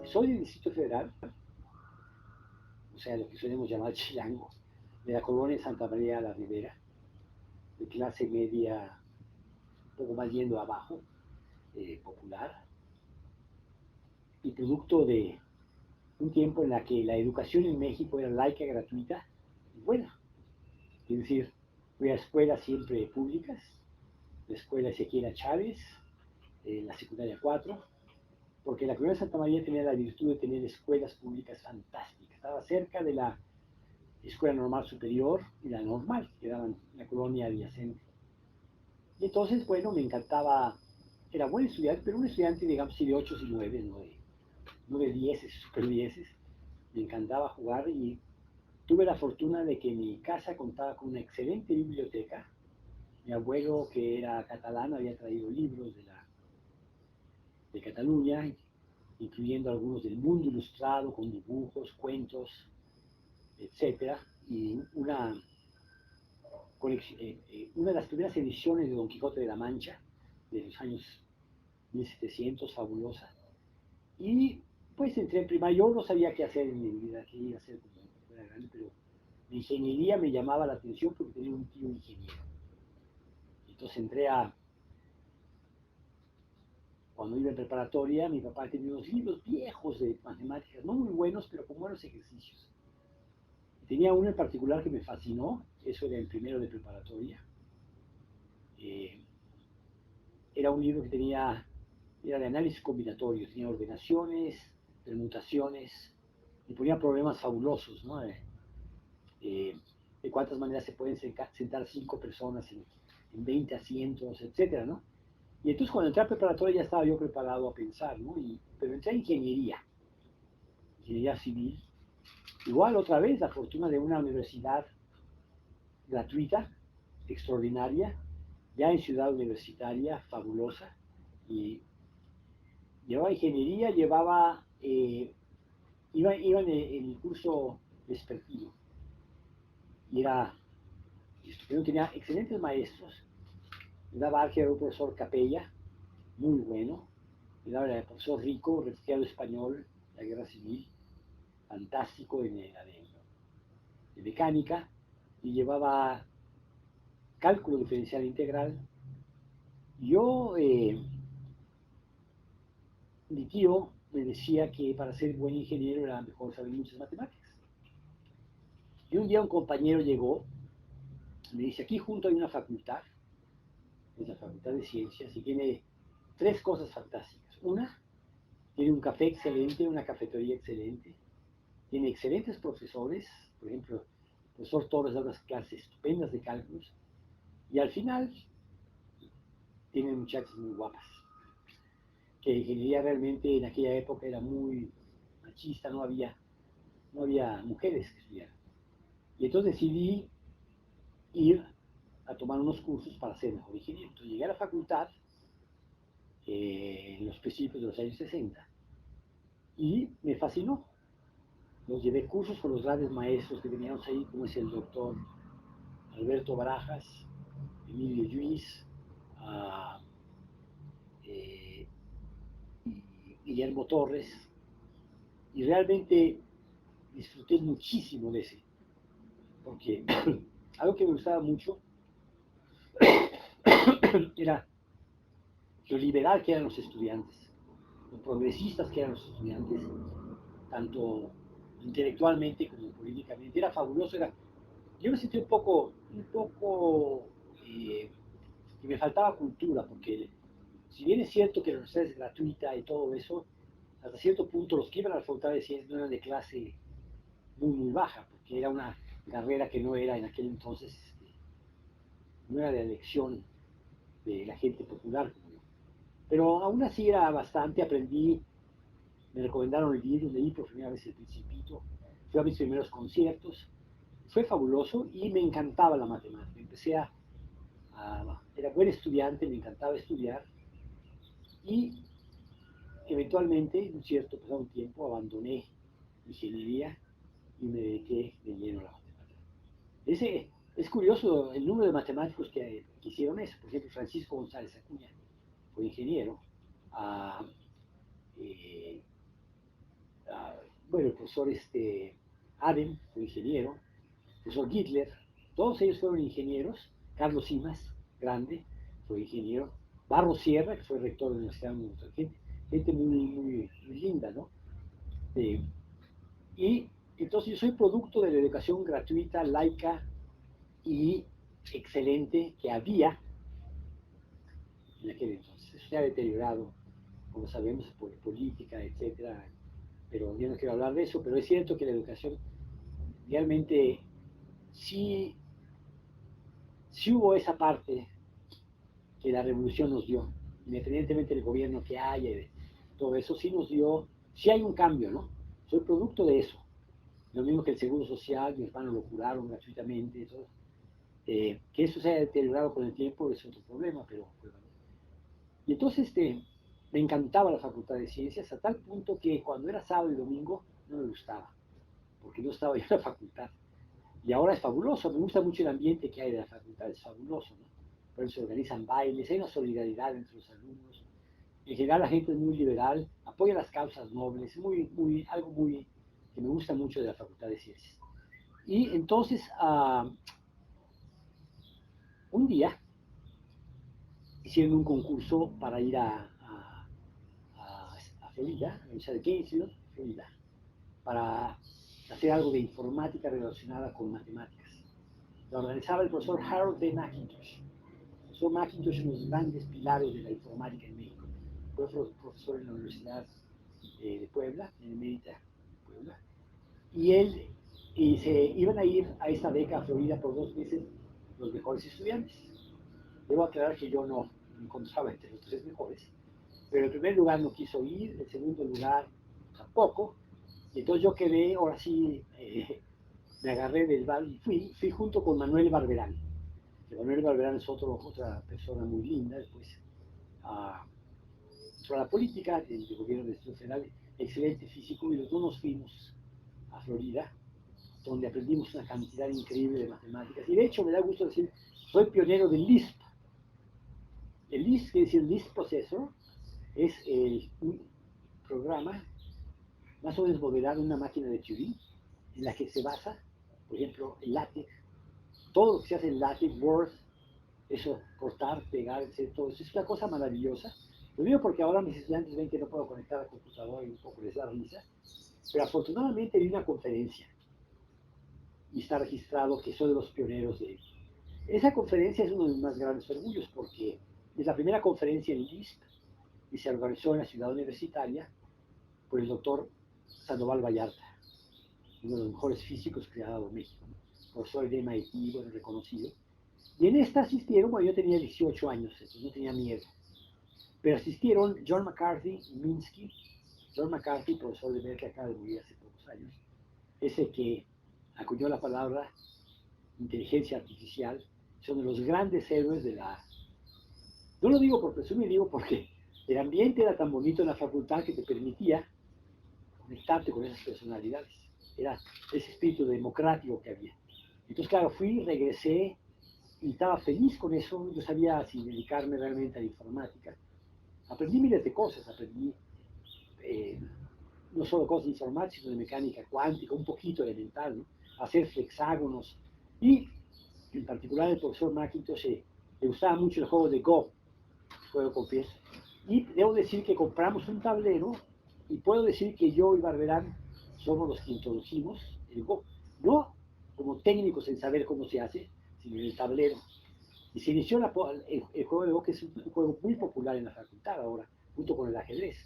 Soy del Distrito Federal, o sea, lo que solemos llamar Chilango, de la colonia Santa María de la Ribera, de clase media, un poco más yendo abajo, popular, y producto de un tiempo en la que la educación en México era laica, gratuita y buena. Es decir, fui a escuelas siempre públicas, la escuela Ezequiel Chávez, la secundaria 4, porque la colonia Santa María tenía la virtud de tener escuelas públicas fantásticas. Estaba cerca de la escuela normal superior y la normal, que daban en la colonia adyacente. Y entonces, bueno, me encantaba, era buen estudiante, pero un estudiante, digamos, sí de 8 y 9, no de 10, super 10. Me encantaba jugar y tuve la fortuna de que mi casa contaba con una excelente biblioteca. Mi abuelo, que era catalán, había traído libros de Cataluña, incluyendo algunos del mundo ilustrado, con dibujos, cuentos, etcétera, y una de las primeras ediciones de Don Quijote de la Mancha, de los años 1700, fabulosa. Y pues entré en primaria, yo no sabía qué hacer en mi vida, qué iba a hacer cuando fuera grande, pero la ingeniería me llamaba la atención porque tenía un tío ingeniero. Entonces entré a, cuando iba en preparatoria, mi papá tenía unos libros viejos de matemáticas, no muy buenos, pero con buenos ejercicios. Tenía uno en particular que me fascinó, eso era el primero de preparatoria. Eh, Era un libro que era de análisis combinatorio, tenía ordenaciones, permutaciones, y ponía problemas fabulosos, ¿no? De cuántas maneras se pueden sentar 5 personas en 20 asientos, etcétera, ¿no? Y entonces cuando entré a preparatoria ya estaba yo preparado a pensar, ¿no? Pero entré a ingeniería civil. Igual otra vez la fortuna de una universidad gratuita, extraordinaria, ya en ciudad universitaria, fabulosa, y llevaba ingeniería, iba en el curso vespertino, y era, yo tenía excelentes maestros, me daba álgebra un profesor Capella, muy bueno, me daba el profesor Rico, refugiado español, la guerra civil, fantástico en la de mecánica, y llevaba cálculo diferencial integral. Yo, mi tío me decía que para ser buen ingeniero era mejor saber muchas matemáticas. Y un día un compañero llegó y me dice, aquí junto hay una facultad, es la Facultad de Ciencias, y tiene tres cosas fantásticas. Una, tiene un café excelente, una cafetería excelente, tiene excelentes profesores, por ejemplo, el profesor Torres da unas clases estupendas de cálculos, y al final tiene muchachas muy guapas, que ingeniería realmente en aquella época era muy machista, no había mujeres que estudiaran. Y entonces decidí ir a tomar unos cursos para ser mejor ingeniero. Entonces llegué a la facultad en los principios de los años 60 y me fascinó. Los llevé cursos con los grandes maestros que teníamos ahí, como es el doctor Alberto Barajas, Emilio Lluís, uh, eh, y Guillermo Torres, y realmente disfruté muchísimo de ese, porque algo que me gustaba mucho era lo liberal que eran los estudiantes, lo progresistas que eran los estudiantes, tanto intelectualmente como políticamente. Era fabuloso, yo me sentí un poco que me faltaba cultura, porque si bien es cierto que la universidad es gratuita y todo eso, hasta cierto punto los que iban a la facultad de ciencias no eran de clase muy, muy baja, porque era una carrera que no era en aquel entonces, no era de elección de la gente popular como yo. Pero aún así era bastante, aprendí, me recomendaron leí por primera vez El Principito, fui a mis primeros conciertos, fue fabuloso y me encantaba la matemática. Era buen estudiante, me encantaba estudiar y eventualmente, un cierto pasado un tiempo, abandoné ingeniería y me dediqué de lleno a la matemática. Es curioso el número de matemáticos que hicieron eso. Por ejemplo, Francisco González Acuña fue ingeniero. Uh, eh, ah, bueno, el profesor Adem fue ingeniero, el profesor Gittler, todos ellos fueron ingenieros. Carlos Simas, grande, fue ingeniero. Barro Sierra, que fue rector de la Universidad de Monterrey, gente muy linda, ¿no? Eh, y entonces yo soy producto de la educación gratuita, laica y excelente que había en aquel entonces. Eso se ha deteriorado, como sabemos, por política, etcétera. Pero yo no quiero hablar de eso, pero es cierto que la educación realmente sí, sí hubo esa parte que la revolución nos dio, independientemente del gobierno que haya y de todo eso, sí nos dio, sí hay un cambio, ¿no? Soy producto de eso. Lo mismo que el seguro social, mi hermano lo curaron gratuitamente, eso. Que eso se haya deteriorado con el tiempo es otro problema, pero bueno. Y entonces me encantaba la Facultad de Ciencias a tal punto que cuando era sábado y domingo no me gustaba, porque no estaba yo en la facultad. Y ahora es fabuloso, me gusta mucho el ambiente que hay de la facultad, es fabuloso, ¿no? Por eso se organizan bailes, hay una solidaridad entre los alumnos. En general la gente es muy liberal, apoya las causas nobles, algo muy que me gusta mucho de la Facultad de Ciencias. Y entonces, un día hicieron un concurso para ir a Florida, a la Universidad de Gainesville, Florida, para hacer algo de informática relacionada con matemáticas. Lo organizaba el profesor Harold D. McIntosh. El profesor McIntosh es uno de los grandes pilares de la informática en México. Fue profesor en la Universidad de Puebla, en el Mérida, Puebla. Y se iban a ir a esta beca a Florida por 2 meses los mejores estudiantes. Debo aclarar que yo no me encontraba entre los 3 mejores, pero el primer lugar no quiso ir, el segundo lugar tampoco, y entonces yo quedé, ahora sí, me agarré del bar y fui junto con Manuel Barberán. Que Manuel Barberán es otra persona muy linda, después entró a la política del gobierno del Distrito Federal, excelente físico, y los dos nos fuimos a Florida, donde aprendimos una cantidad increíble de matemáticas. Y de hecho me da gusto decir, soy pionero del LISP. El LISP, que es el LISP Processor, es un programa más o menos modelado en una máquina de Turing, en la que se basa, por ejemplo, el LaTeX, todo lo que se hace en LaTeX, Word, eso, cortar, pegar, etc. Todo eso es una cosa maravillosa. Lo digo porque ahora mis estudiantes ven que no puedo conectar al computador y un poco les da risa, pero afortunadamente vi una conferencia y está registrado que soy de los pioneros de ello. Esa conferencia es uno de mis más grandes orgullos porque es la primera conferencia en LISP y se organizó en la ciudad universitaria por el doctor Sandoval Vallarta, uno de los mejores físicos que ha dado México, ¿no? Profesor de MIT, bueno, reconocido. Y en esta asistieron, bueno, yo tenía 18 años, entonces no tenía miedo, pero asistieron John McCarthy y Minsky. John McCarthy, profesor de Berkeley, acaba de morir hace pocos años, es el que acuñó la palabra inteligencia artificial, son de los grandes héroes de la... No lo digo por presumir, digo porque el ambiente era tan bonito en la facultad que te permitía conectarte con esas personalidades. Era ese espíritu democrático que había. Entonces, claro, fui, regresé y estaba feliz con eso. Yo sabía si dedicarme realmente a la informática. Aprendí miles de cosas. Aprendí eh, no solo cosas de informática, sino de mecánica cuántica, un poquito elemental, ¿no? Hacer hexágonos. Y en particular el profesor McIntosh le gustaba mucho el juego de Go, puedo confieso. Y debo decir que compramos un tablero y puedo decir que yo y Barberán somos los que introdujimos el Go. No como técnicos en saber cómo se hace, sino en el tablero. Y se inició el juego de Go, que es un juego muy popular en la facultad ahora, junto con el ajedrez.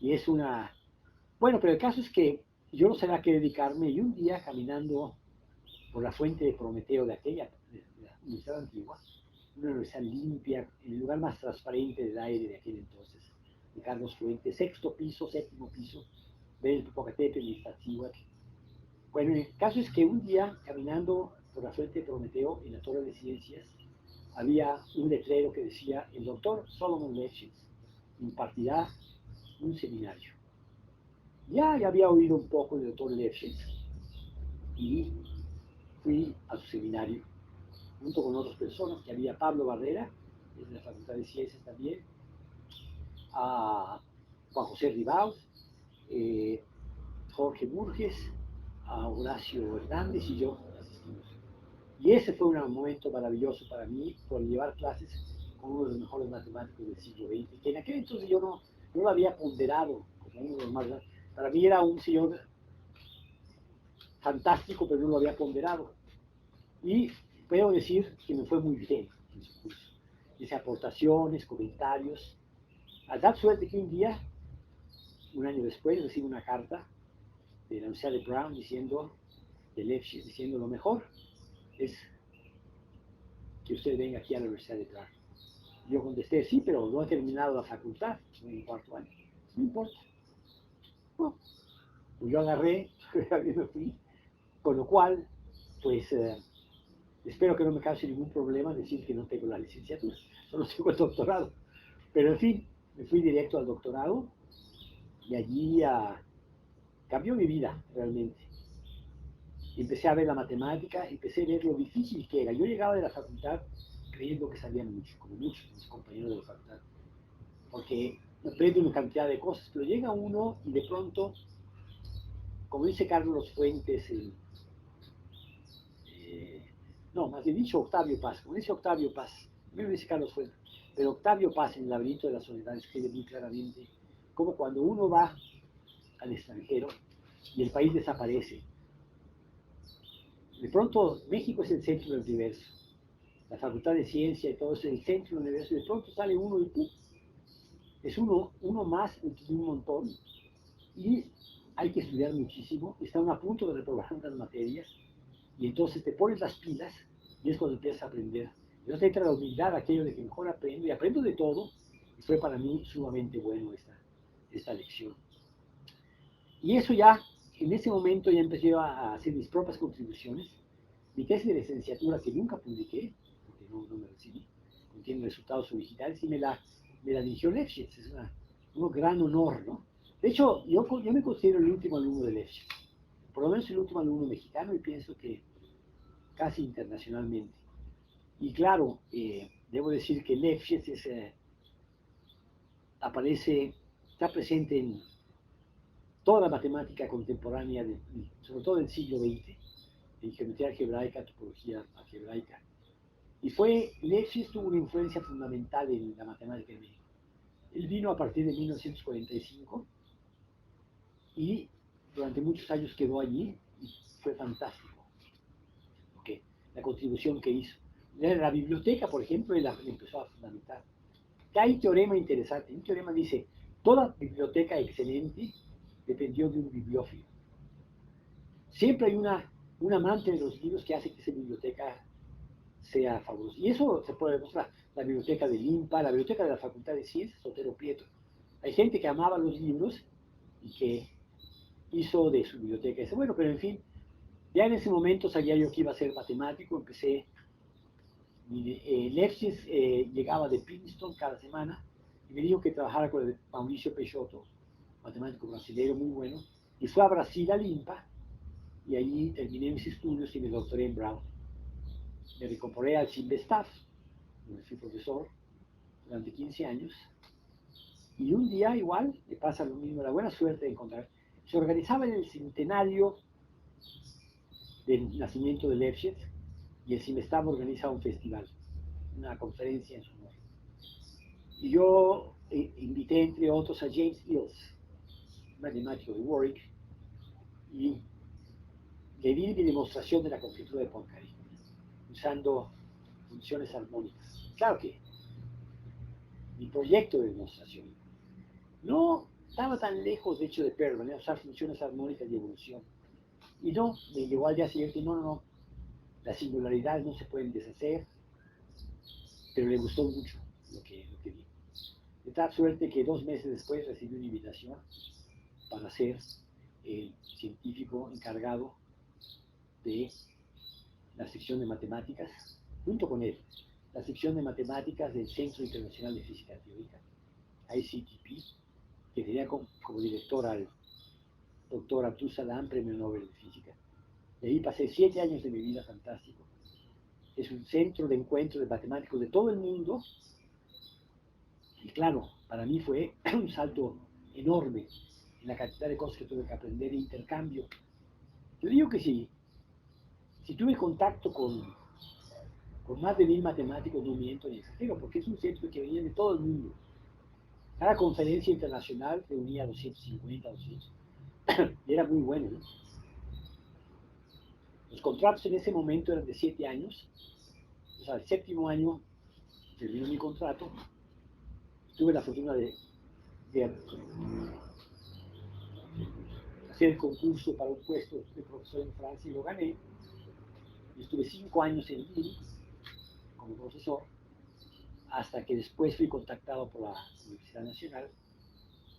Y es una... Bueno, pero el caso es que yo no sabía a qué dedicarme y un día caminando por la fuente de Prometeo de aquella de la universidad antigua, una universidad limpia, en el lugar más transparente del aire de aquel entonces, de Carlos Fuentes, sexto piso, séptimo piso, ver el Popocatépetl y Iztaccíhuatl. Bueno, el caso es que un día, caminando por la fuente de Prometeo, en la Torre de Ciencias, había un letrero que decía, el doctor Solomon Lefschitz impartirá un seminario. Ya había oído un poco del doctor Lefschitz y fui a su seminario junto con otras personas, que había Pablo Barrera, que es de la Facultad de Ciencias también, a Juan José Ribaud, eh, Jorge Burges, a Horacio Hernández y yo asistimos. Y ese fue un momento maravilloso para mí por llevar clases con uno de los mejores matemáticos del siglo XX, que en aquel entonces yo no lo había ponderado como uno de los más grandes. Para mí era un señor fantástico, pero no lo había ponderado. Y puedo decir que me fue muy bien en su curso. Hice aportaciones, comentarios. A tal suerte que un día, un año después, recibo una carta de la Universidad de Brown diciendo, de Lefschetz, diciendo lo mejor es que usted venga aquí a la Universidad de Brown. Yo contesté, sí, pero no he terminado la facultad, en el cuarto año. No importa. Bueno, pues yo agarré, me fui, con lo cual, pues, espero que no me cause ningún problema decir que no tengo la licenciatura, solo tengo el doctorado. Pero en fin, me fui directo al doctorado y allí cambió mi vida realmente. Empecé a ver la matemática, empecé a ver lo difícil que era. Yo llegaba de la facultad creyendo que sabía mucho, como muchos de mis compañeros de la facultad, porque aprende una cantidad de cosas, pero llega uno y de pronto, como dice Carlos Fuentes, no, más bien dicho Octavio Paz, como dice Octavio Paz, no dice Carlos Fuentes, pero Octavio Paz en el laberinto de la soledad escribe muy claramente como cuando uno va al extranjero y el país desaparece. De pronto México es el centro del universo, la Facultad de Ciencia y todo es el centro del universo, y de pronto sale uno y ¡pum! Es uno más entre un montón, y hay que estudiar muchísimo, están a punto de reprobar unas materias, y entonces te pones las pilas, y es cuando empiezas a aprender. Y no te entra la humildad, aquello de que mejor aprendo, y aprendo de todo, y fue para mí sumamente bueno esta lección. Y eso ya, en ese momento ya empecé a hacer mis propias contribuciones. Mi tesis de licenciatura, que nunca publiqué, porque no me recibí, contiene resultados originales, y me la dirigió Lefschetz, es un gran honor, ¿no? De hecho, yo me considero el último alumno de Lefschetz, por lo menos el último alumno mexicano, y pienso que casi internacionalmente. Y claro, debo decir que Lefschetz está presente en toda la matemática contemporánea, sobre todo del siglo XX, en geometría algebraica, topología algebraica. Y Lefschetz tuvo una influencia fundamental en la matemática en México. Él vino a partir de 1945 y durante muchos años quedó allí y fue fantástico. Okay. La contribución que hizo. La biblioteca, por ejemplo, él empezó a fundamentar. Hay un teorema interesante. Un teorema dice, toda biblioteca excelente dependió de un bibliófilo. Siempre hay un amante de los libros que hace que esa biblioteca sea fabulosa. Y eso se puede demostrar. La biblioteca del IMPA, la biblioteca de la Facultad de Ciencias, Otero Prieto. Hay gente que amaba los libros y que hizo de su biblioteca ese. Bueno, pero en fin, ya en ese momento sabía yo que iba a ser matemático, empecé. Lefschetz llegaba de Princeton cada semana y me dijo que trabajara con el Mauricio Peixoto, matemático brasileño muy bueno, y fue a Brasil al IMPA y allí terminé mis estudios y me doctoré en Brown. Me reincorporé al CIMBESTAF, donde fui profesor durante 15 años, y un día igual me pasa lo mismo, la buena suerte de encontrar. Se organizaba en el centenario del nacimiento de Lefschetz y el CIMBESTAF organiza un festival, una conferencia en su honor. Y yo invité entre otros a James Ills, matemático de Warwick, y le di mi demostración de la conjetura de Poincaré, usando funciones armónicas. Claro que mi proyecto de demostración no estaba tan lejos, de hecho, de Perlman, usar funciones armónicas de evolución. Y no, me llegó al día siguiente, no, las singularidades no se pueden deshacer, pero le gustó mucho lo que vi. De tal suerte que 2 meses después recibí una invitación para ser el científico encargado de la sección de matemáticas, junto con él, la sección de matemáticas del Centro Internacional de Física Teórica, ICTP, que tenía como director al doctor Abdul Salam, premio Nobel de Física. De ahí pasé 7 años de mi vida fantástico. Es un centro de encuentro de matemáticos de todo el mundo. Y claro, para mí fue un salto enorme en la cantidad de cosas que tuve que aprender de intercambio. Yo digo que sí, si tuve contacto con más de 1000 matemáticos, no miento ni exagero, porque es un centro que venía de todo el mundo. Cada conferencia internacional reunía 250, 200, y era muy bueno, ¿no? Los contratos en ese momento eran de 7 años, o sea, el séptimo año terminó mi contrato, tuve la fortuna de hacer el concurso para un puesto de profesor en Francia y lo gané. Y estuve 5 años en Lille como profesor, hasta que después fui contactado por la Universidad Nacional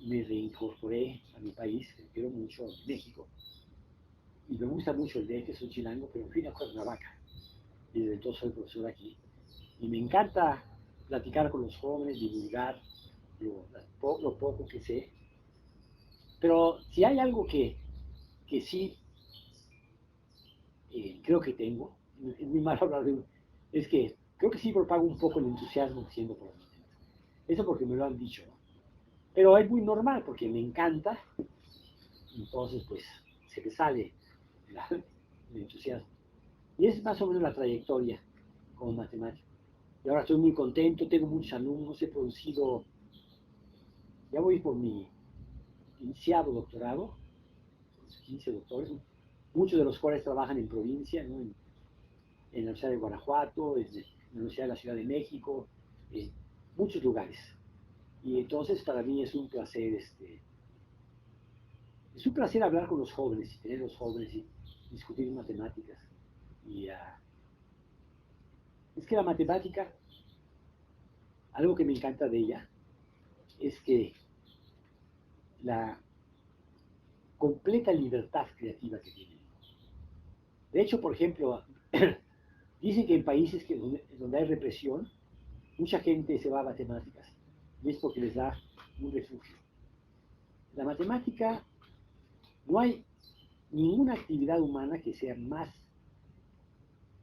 y me reincorporé a mi país, que quiero mucho, México. Y me gusta mucho el DF, soy chilango, pero fui a Cuernavaca. Y desde entonces soy profesor aquí. Y me encanta platicar con los jóvenes, divulgar lo poco que sé. Pero si hay algo que sí creo que tengo, es muy malo hablar de, es que creo que sí propago un poco el entusiasmo siendo por mí. Eso porque me lo han dicho, ¿no? Pero es muy normal porque me encanta, entonces pues se me sale el entusiasmo. Y es más o menos la trayectoria como matemático. Y ahora estoy muy contento, tengo muchos alumnos, he producido, ya voy por mi iniciado doctorado, 15 doctores, muchos de los cuales trabajan en provincia, ¿no? En la Universidad de Guanajuato, en la Universidad de la Ciudad de México, en muchos lugares. Y entonces para mí es un placer hablar con los jóvenes y tener los jóvenes y discutir matemáticas. Y es que la matemática, algo que me encanta de ella, es que la completa libertad creativa que tiene. De hecho, por ejemplo, dicen que en países donde hay represión, mucha gente se va a matemáticas y es porque les da un refugio. La matemática, no hay ninguna actividad humana que sea más,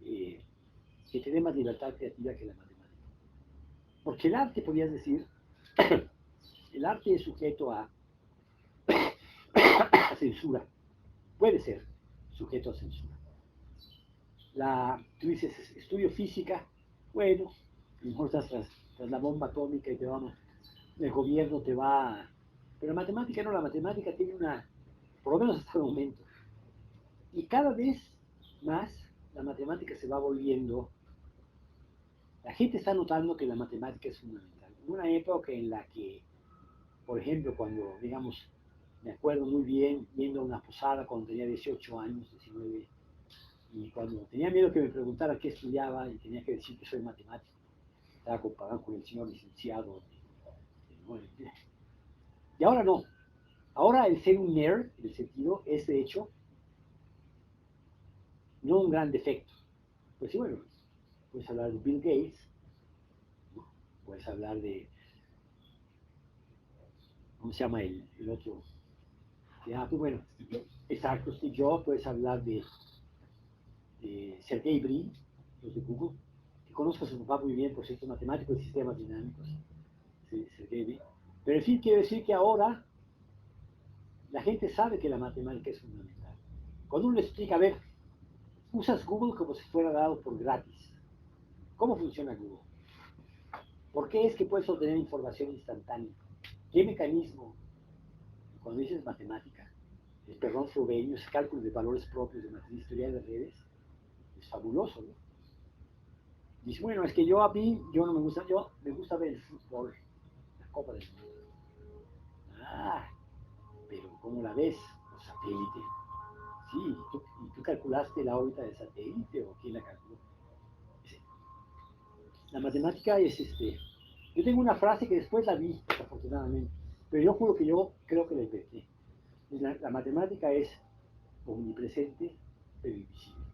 que te dé más libertad creativa que la matemática. Porque el arte, podrías decir, el arte es sujeto a censura, puede ser sujeto a censura. Tú dices, estudio física, bueno, a lo mejor estás tras la bomba atómica y el gobierno te va. Pero la matemática no, la matemática tiene por lo menos hasta el momento. Y cada vez más la matemática se va volviendo. La gente está notando que la matemática es fundamental. En una época en la que, por ejemplo, cuando, digamos, me acuerdo muy bien yendo a una posada cuando tenía 18 años, 19, y cuando tenía miedo que me preguntara qué estudiaba y tenía que decir que soy matemático, estaba comparado con el señor licenciado. Y ahora no. Ahora el ser un nerd, en el sentido, es de hecho no un gran defecto. Pues sí, bueno, puedes hablar de Bill Gates, ¿no? Puedes hablar de, ¿cómo se llama el otro? Pues bueno, exacto, Steve Jobs, puedes hablar de Sergey Brin, los de Google, que conozco a su papá muy bien, por cierto, matemático de sistemas dinámicos, Sergey Brin. Pero en fin, quiero decir que ahora la gente sabe que la matemática es fundamental. Cuando uno le explica, a ver, usas Google como si fuera dado por gratis. ¿Cómo funciona Google? ¿Por qué es que puedes obtener información instantánea? ¿Qué mecanismo? Cuando dices matemática, perdón, Frobenius, cálculo de valores propios de matriz historial de redes, es fabuloso, ¿no? Dice, bueno, es que yo no me gusta, yo me gusta ver el fútbol, la Copa del Mundo. Ah, pero ¿cómo la ves? Por satélite. Sí, ¿y tú calculaste la órbita del satélite o quién la calculó? La matemática es Yo tengo una frase que después la vi, desafortunadamente, pero yo juro que yo creo que la inventé. La matemática es omnipresente, pero invisible.